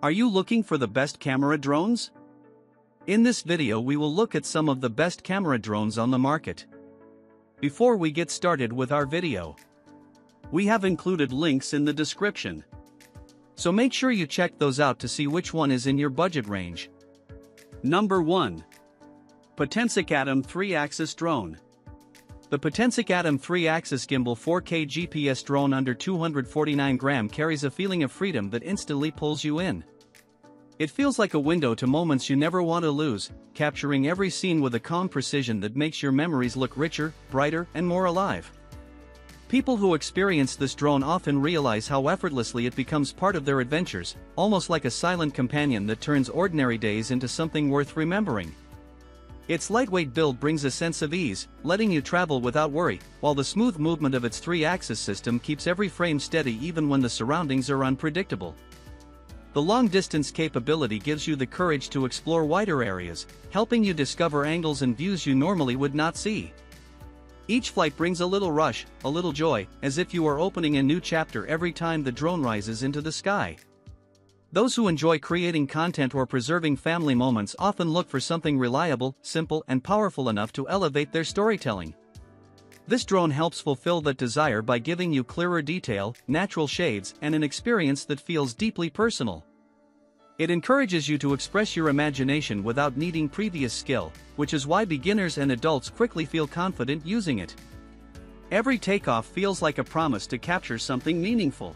Are you looking for the best camera drones? In this video we will look at some of the best camera drones on the market. Before we get started with our video, we have included links in the description. So make sure you check those out to see which one is in your budget range. Number 1. Potensic ATOM 3-axis drone. The Potensic ATOM 3-axis gimbal 4K GPS drone under 249 gram carries a feeling of freedom that instantly pulls you in. It feels like a window to moments you never want to lose, capturing every scene with a calm precision that makes your memories look richer, brighter, and more alive. People who experience this drone often realize how effortlessly it becomes part of their adventures, almost like a silent companion that turns ordinary days into something worth remembering. Its lightweight build brings a sense of ease, letting you travel without worry, while the smooth movement of its 3-axis system keeps every frame steady even when the surroundings are unpredictable. The long-distance capability gives you the courage to explore wider areas, helping you discover angles and views you normally would not see. Each flight brings a little rush, a little joy, as if you are opening a new chapter every time the drone rises into the sky. Those who enjoy creating content or preserving family moments often look for something reliable, simple, and powerful enough to elevate their storytelling. This drone helps fulfill that desire by giving you clearer detail, natural shades, and an experience that feels deeply personal. It encourages you to express your imagination without needing previous skill, which is why beginners and adults quickly feel confident using it. Every takeoff feels like a promise to capture something meaningful.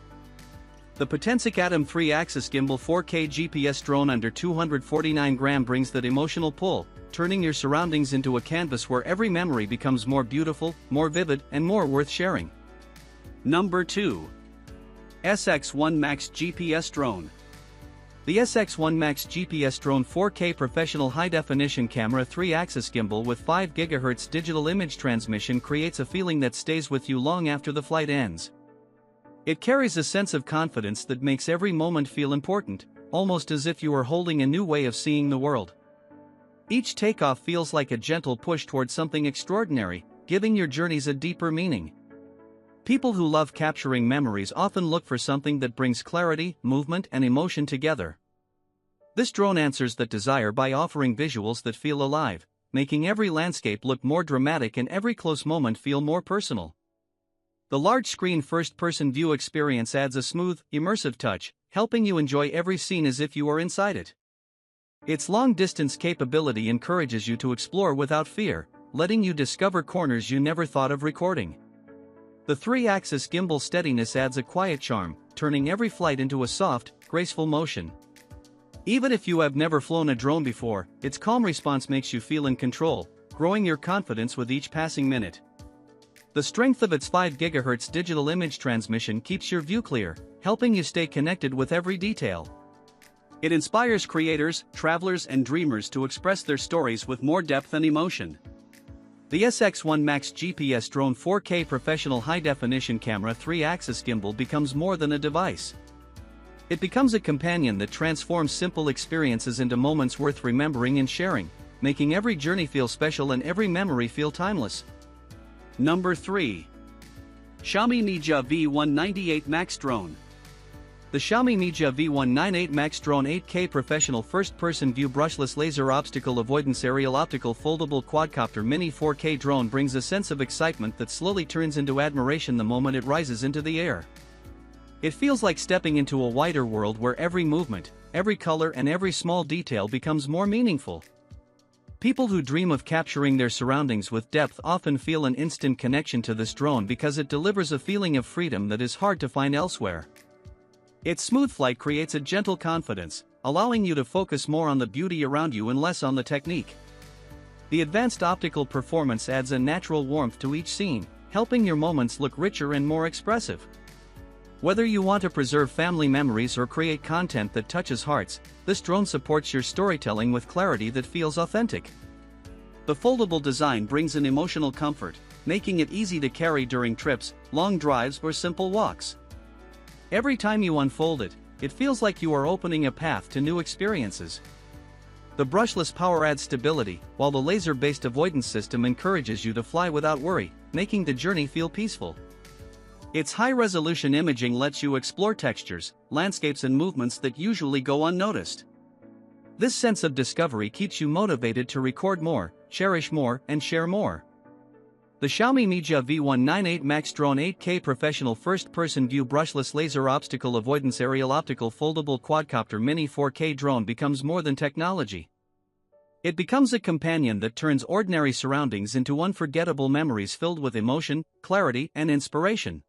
The Potensic ATOM 3-axis gimbal 4K GPS drone under 249 gram brings that emotional pull, turning your surroundings into a canvas where every memory becomes more beautiful, more vivid, and more worth sharing. Number 2. SX1MAX GPS Drone. The SX1MAX GPS Drone 4K professional high-definition camera 3-axis gimbal with 5 GHz digital image transmission creates a feeling that stays with you long after the flight ends. It carries a sense of confidence that makes every moment feel important, almost as if you are holding a new way of seeing the world. Each takeoff feels like a gentle push towards something extraordinary, giving your journeys a deeper meaning. People who love capturing memories often look for something that brings clarity, movement, and emotion together. This drone answers that desire by offering visuals that feel alive, making every landscape look more dramatic and every close moment feel more personal. The large-screen first-person view experience adds a smooth, immersive touch, helping you enjoy every scene as if you are inside it. Its long-distance capability encourages you to explore without fear, letting you discover corners you never thought of recording. The 3-axis gimbal steadiness adds a quiet charm, turning every flight into a soft, graceful motion. Even if you have never flown a drone before, its calm response makes you feel in control, growing your confidence with each passing minute. The strength of its 5 GHz digital image transmission keeps your view clear, helping you stay connected with every detail. It inspires creators, travelers, and dreamers to express their stories with more depth and emotion. The SX1MAX GPS Drone 4K professional high-definition camera 3-axis gimbal becomes more than a device. It becomes a companion that transforms simple experiences into moments worth remembering and sharing, making every journey feel special and every memory feel timeless. Number 3. Xiaomi Mijia V198MAX Drone. The Xiaomi Mijia V198MAX Drone 8K professional first-person view brushless laser obstacle avoidance aerial optical foldable quadcopter mini 4K drone brings a sense of excitement that slowly turns into admiration the moment it rises into the air. It feels like stepping into a wider world where every movement, every color, and every small detail becomes more meaningful. People who dream of capturing their surroundings with depth often feel an instant connection to this drone because it delivers a feeling of freedom that is hard to find elsewhere. Its smooth flight creates a gentle confidence, allowing you to focus more on the beauty around you and less on the technique. The advanced optical performance adds a natural warmth to each scene, helping your moments look richer and more expressive. Whether you want to preserve family memories or create content that touches hearts, this drone supports your storytelling with clarity that feels authentic. The foldable design brings an emotional comfort, making it easy to carry during trips, long drives, or simple walks. Every time you unfold it, it feels like you are opening a path to new experiences. The brushless power adds stability, while the laser-based avoidance system encourages you to fly without worry, making the journey feel peaceful. Its high-resolution imaging lets you explore textures, landscapes and movements that usually go unnoticed. This sense of discovery keeps you motivated to record more, cherish more, and share more. The Xiaomi Mijia V198MAX Drone 8K Professional First-Person View Brushless Laser Obstacle Avoidance Aerial Optical Foldable Quadcopter Mini 4K Drone becomes more than technology. It becomes a companion that turns ordinary surroundings into unforgettable memories filled with emotion, clarity, and inspiration.